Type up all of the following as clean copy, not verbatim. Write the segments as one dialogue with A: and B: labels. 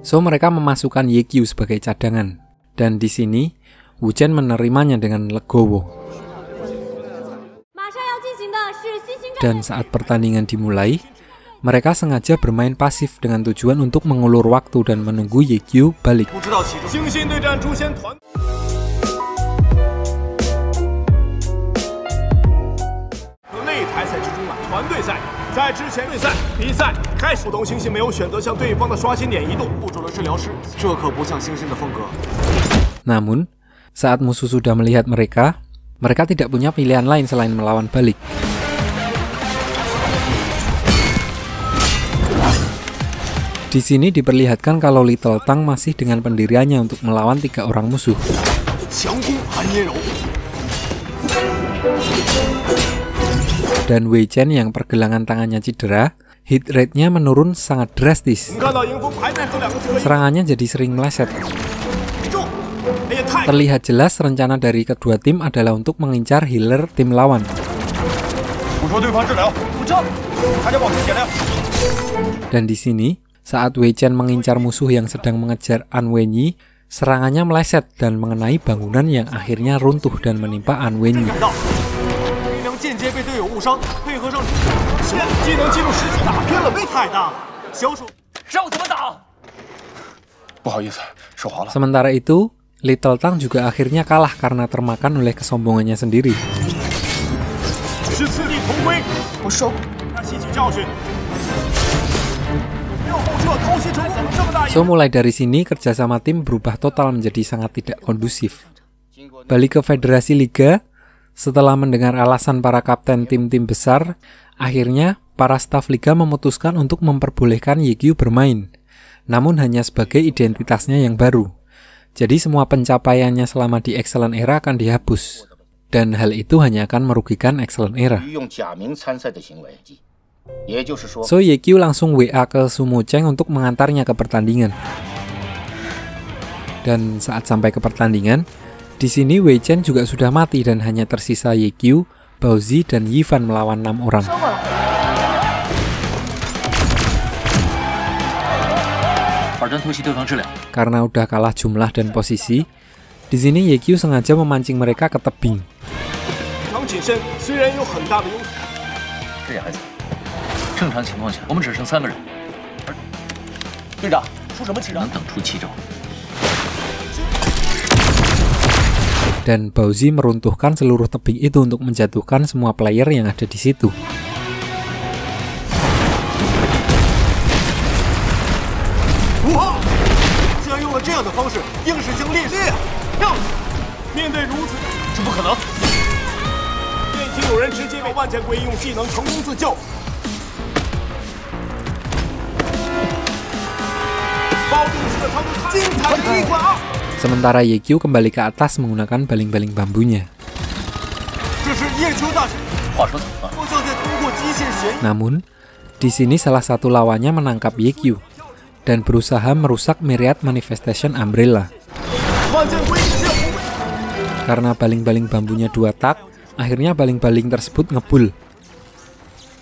A: So mereka memasukkan Yekyu sebagai cadangan. Dan di sini Wu Chen menerimanya dengan legowo. Dan saat pertandingan dimulai, mereka sengaja bermain pasif dengan tujuan untuk mengulur waktu dan menunggu Yekyu balik. Namun, saat musuh sudah melihat mereka tidak punya pilihan lain selain melawan balik. Di sini diperlihatkan kalau Little Tang masih dengan pendiriannya untuk melawan 3 orang musuh. Dan Wei Chen yang pergelangan tangannya cedera, hit rate-nya menurun sangat drastis. Serangannya jadi sering meleset. Terlihat jelas rencana dari kedua tim adalah untuk mengincar healer tim lawan. Dan di sini, saat Wei Chen mengincar musuh yang sedang mengejar An Wenyi, serangannya meleset dan mengenai bangunan yang akhirnya runtuh dan menimpa An Wenyi. Sementara itu, Little Tang juga akhirnya kalah karena termakan oleh kesombongannya sendiri. So mulai dari sini kerjasama tim berubah total menjadi sangat tidak kondusif. Balik ke Federasi Liga, setelah mendengar alasan para kapten tim-tim besar, akhirnya para staf liga memutuskan untuk memperbolehkan Yekyu bermain, namun hanya sebagai identitasnya yang baru. Jadi semua pencapaiannya selama di Excellent Era akan dihapus, dan hal itu hanya akan merugikan Excellent Era. So Yekyu langsung WA ke Sumo Cheng untuk mengantarnya ke pertandingan. Dan saat sampai ke pertandingan, di sini Wei Chen juga sudah mati dan hanya tersisa Yekyu, Baozi, dan Yifan melawan 6 orang. Karena udah kalah jumlah dan posisi, di sini Yekyu sengaja memancing mereka ke tebing. Dan Baozi meruntuhkan seluruh tebing itu untuk menjatuhkan semua player yang ada di situ. Sementara Yekyu kembali ke atas menggunakan baling-baling bambunya. Namun, di sini salah satu lawannya menangkap Yekyu dan berusaha merusak Myriad Manifestation Umbrella. Karena baling-baling bambunya 2 tak, akhirnya baling-baling tersebut ngebul.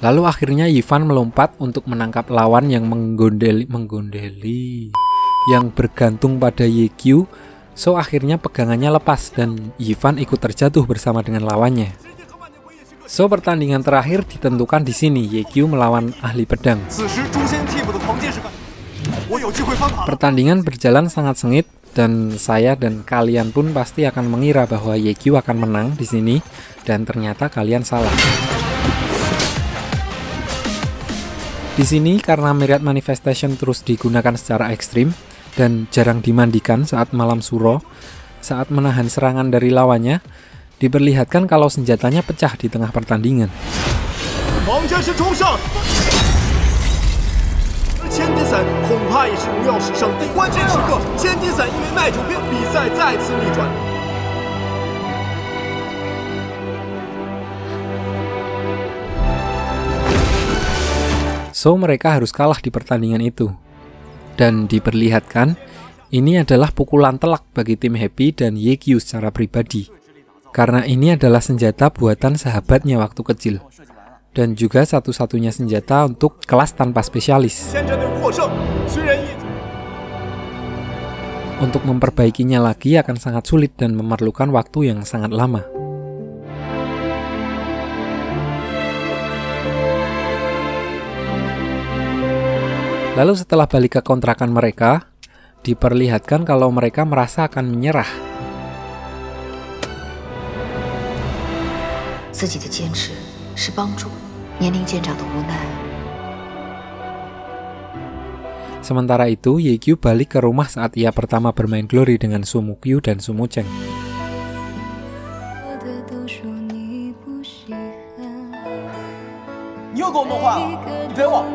A: Lalu akhirnya Yifan melompat untuk menangkap lawan yang menggondeli yang bergantung pada Yekyu. So akhirnya pegangannya lepas dan Yifan ikut terjatuh bersama dengan lawannya. So pertandingan terakhir ditentukan di sini, Yekyu melawan ahli pedang. Pertandingan berjalan sangat sengit dan saya dan kalian pun pasti akan mengira bahwa Yekyu akan menang di sini, dan ternyata kalian salah. Di sini karena Myriad Manifestation terus digunakan secara ekstrim dan jarang dimandikan saat malam suro, saat menahan serangan dari lawannya, diperlihatkan kalau senjatanya pecah di tengah pertandingan. So mereka harus kalah di pertandingan itu. Dan diperlihatkan, ini adalah pukulan telak bagi tim Happy dan Yekyu secara pribadi. Karena ini adalah senjata buatan sahabatnya waktu kecil. Dan juga satu-satunya senjata untuk kelas tanpa spesialis. Untuk memperbaikinya lagi akan sangat sulit dan memerlukan waktu yang sangat lama. Lalu setelah balik ke kontrakan mereka, diperlihatkan kalau mereka merasa akan menyerah. Sementara itu, Ye-kyu balik ke rumah saat ia pertama bermain Glory dengan Sumukyu dan Sumucheng.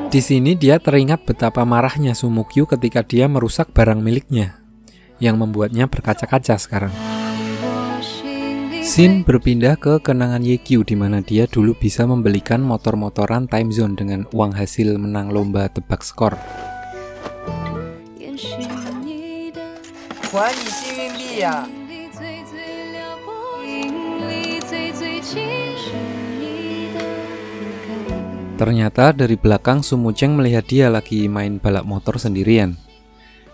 A: Di sini dia teringat betapa marahnya Sumukyu ketika dia merusak barang miliknya, yang membuatnya berkaca-kaca sekarang. Scene berpindah ke kenangan Ye-kyu di mana dia dulu bisa membelikan motor-motoran Time Zone dengan uang hasil menang lomba tebak skor. Ternyata dari belakang Sumucheng melihat dia lagi main balap motor sendirian.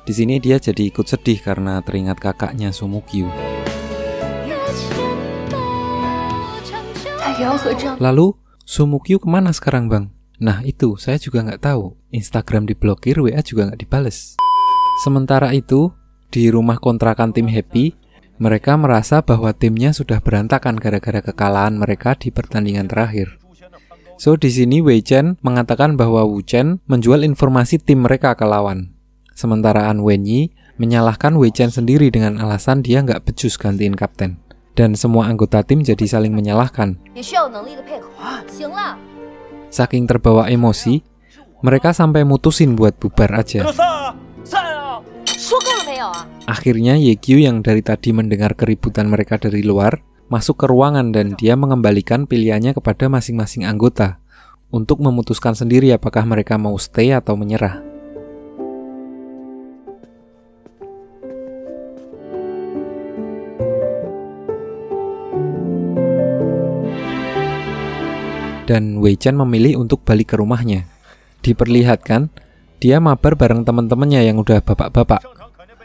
A: Di sini dia jadi ikut sedih karena teringat kakaknya Sumukyu. Lalu Sumukyu kemana sekarang bang? Nah itu saya juga nggak tahu. Instagram diblokir, WA juga nggak dibales. Sementara itu di rumah kontrakan tim Happy, mereka merasa bahwa timnya sudah berantakan gara-gara kekalahan mereka di pertandingan terakhir. So di sini Wei Chen mengatakan bahwa Wu Chen menjual informasi tim mereka ke lawan. Sementara An Wenyi menyalahkan Wei Chen sendiri dengan alasan dia nggak becus gantiin kapten. Dan semua anggota tim jadi saling menyalahkan. Saking terbawa emosi, mereka sampai mutusin buat bubar aja. Akhirnya Ye-kyu yang dari tadi mendengar keributan mereka dari luar, masuk ke ruangan dan dia mengembalikan pilihannya kepada masing-masing anggota untuk memutuskan sendiri apakah mereka mau stay atau menyerah. Dan Wei Chen memilih untuk balik ke rumahnya. Diperlihatkan, dia mabar bareng teman-temannya yang udah bapak-bapak.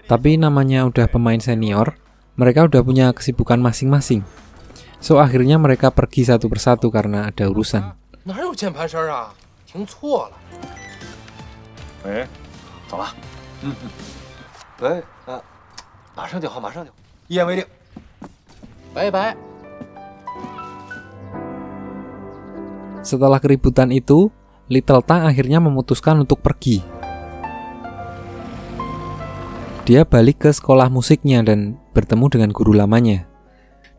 A: Tapi namanya udah pemain senior, mereka udah punya kesibukan masing-masing. So akhirnya mereka pergi satu persatu karena ada urusan. Setelah keributan itu, Little Tang akhirnya memutuskan untuk pergi. Dia balik ke sekolah musiknya dan bertemu dengan guru lamanya.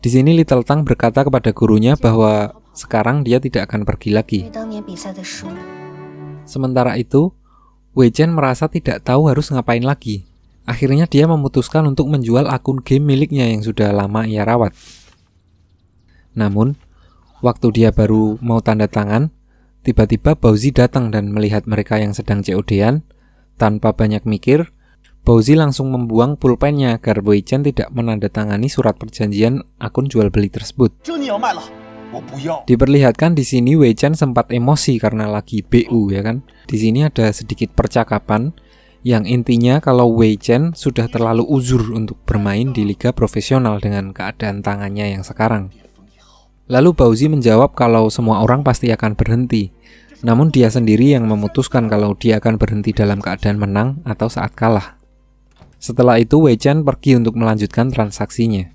A: Di sini Little Tang berkata kepada gurunya bahwa sekarang dia tidak akan pergi lagi. Sementara itu, Wei Chen merasa tidak tahu harus ngapain lagi. Akhirnya dia memutuskan untuk menjual akun game miliknya yang sudah lama ia rawat. Namun, waktu dia baru mau tanda tangan, tiba-tiba Bauzi datang dan melihat mereka yang sedang COD-an. Tanpa banyak mikir, Bauzi langsung membuang pulpennya agar Wei Chen tidak menandatangani surat perjanjian akun jual beli tersebut. Diperlihatkan di sini Wei Chen sempat emosi karena lagi BU ya kan. Di sini ada sedikit percakapan yang intinya kalau Wei Chen sudah terlalu uzur untuk bermain di liga profesional dengan keadaan tangannya yang sekarang. Lalu Bauzi menjawab kalau semua orang pasti akan berhenti. Namun dia sendiri yang memutuskan kalau dia akan berhenti dalam keadaan menang atau saat kalah. Setelah itu Wei Chen pergi untuk melanjutkan transaksinya.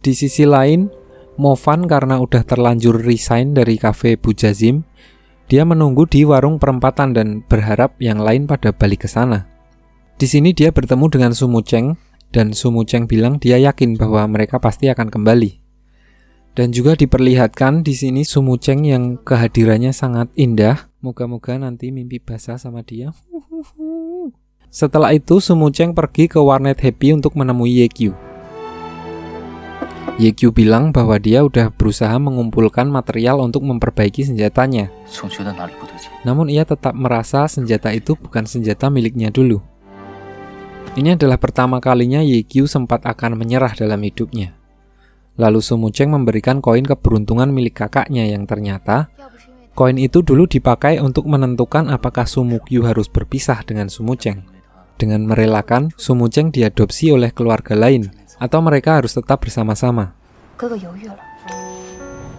A: Di sisi lain, Mo Fan karena udah terlanjur resign dari cafe Bujazim, dia menunggu di warung perempatan dan berharap yang lain pada balik ke sana. Di sini dia bertemu dengan Sumucheng dan Sumucheng bilang dia yakin bahwa mereka pasti akan kembali. Dan juga diperlihatkan di sini Sumucheng yang kehadirannya sangat indah. Moga-moga nanti mimpi basah sama dia. Setelah itu Sumucheng pergi ke warnet Happy untuk menemui Ye-kyu. Ye-kyu bilang bahwa dia udah berusaha mengumpulkan material untuk memperbaiki senjatanya. Namun ia tetap merasa senjata itu bukan senjata miliknya dulu. Ini adalah pertama kalinya Ye-kyu sempat akan menyerah dalam hidupnya. Lalu Sumucheng memberikan koin keberuntungan milik kakaknya yang ternyata koin itu dulu dipakai untuk menentukan apakah Sumukyu harus berpisah dengan Sumucheng. dengan merelakan Su Mucheng diadopsi oleh keluarga lain, atau mereka harus tetap bersama-sama.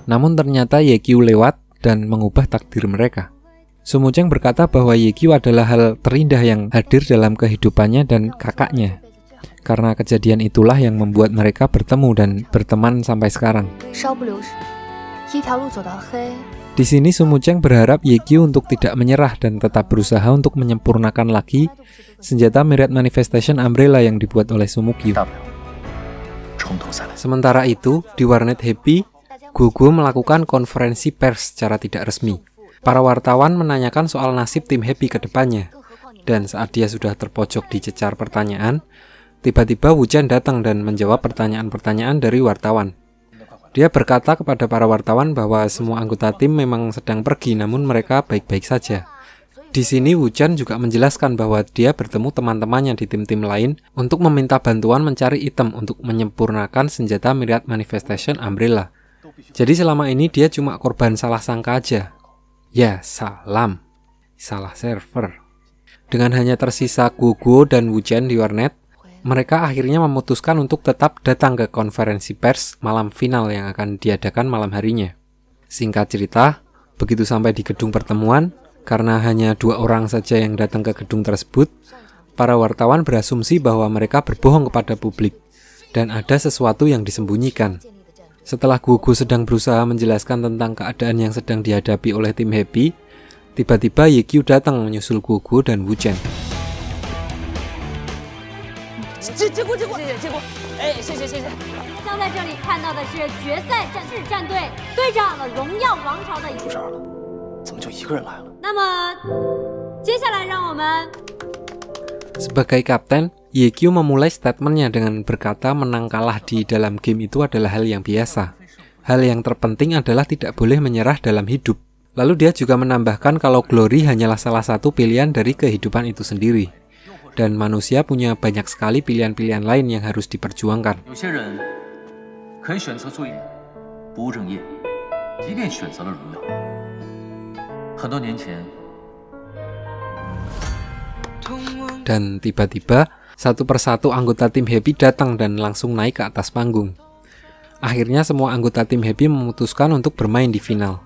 A: Namun ternyata Ye Qiu lewat dan mengubah takdir mereka. Su Mucheng berkata bahwa Ye Qiu adalah hal terindah yang hadir dalam kehidupannya dan kakaknya. Karena kejadian itulah yang membuat mereka bertemu dan berteman sampai sekarang. Di sini Su Mucheng berharap Ye Qiu untuk tidak menyerah dan tetap berusaha untuk menyempurnakan lagi senjata Myriad Manifestation Umbrella yang dibuat oleh Su Muqiu. Sementara itu, di warnet Happy, Guoguo melakukan konferensi pers secara tidak resmi. Para wartawan menanyakan soal nasib tim Happy ke depannya. Dan saat dia sudah terpojok di cecar pertanyaan, tiba-tiba Wu Chen datang dan menjawab pertanyaan-pertanyaan dari wartawan. Dia berkata kepada para wartawan bahwa semua anggota tim memang sedang pergi, namun mereka baik-baik saja. Di sini Wu Chen juga menjelaskan bahwa dia bertemu teman-temannya di tim-tim lain untuk meminta bantuan mencari item untuk menyempurnakan senjata Myriad Manifestation Umbrella. Jadi selama ini dia cuma korban salah sangka aja. Ya, salah server. Dengan hanya tersisa Guoguo dan Wu Chen di warnet, mereka akhirnya memutuskan untuk tetap datang ke konferensi pers malam final yang akan diadakan malam harinya. Singkat cerita, begitu sampai di gedung pertemuan, karena hanya 2 orang saja yang datang ke gedung tersebut, para wartawan berasumsi bahwa mereka berbohong kepada publik dan ada sesuatu yang disembunyikan. Setelah Guoguo sedang berusaha menjelaskan tentang keadaan yang sedang dihadapi oleh tim Happy, tiba-tiba Ye Qiu datang menyusul Guoguo dan Wu Chen. Sebagai kapten, Ye Qiu memulai statementnya dengan berkata menang kalah di dalam game itu adalah hal yang biasa. Hal yang terpenting adalah tidak boleh menyerah dalam hidup. Lalu dia juga menambahkan kalau glory hanyalah salah satu pilihan dari kehidupan itu sendiri. Dan manusia punya banyak sekali pilihan-pilihan lain yang harus diperjuangkan. Dan tiba-tiba, satu persatu anggota tim Happy datang dan langsung naik ke atas panggung. Akhirnya semua anggota tim Happy memutuskan untuk bermain di final.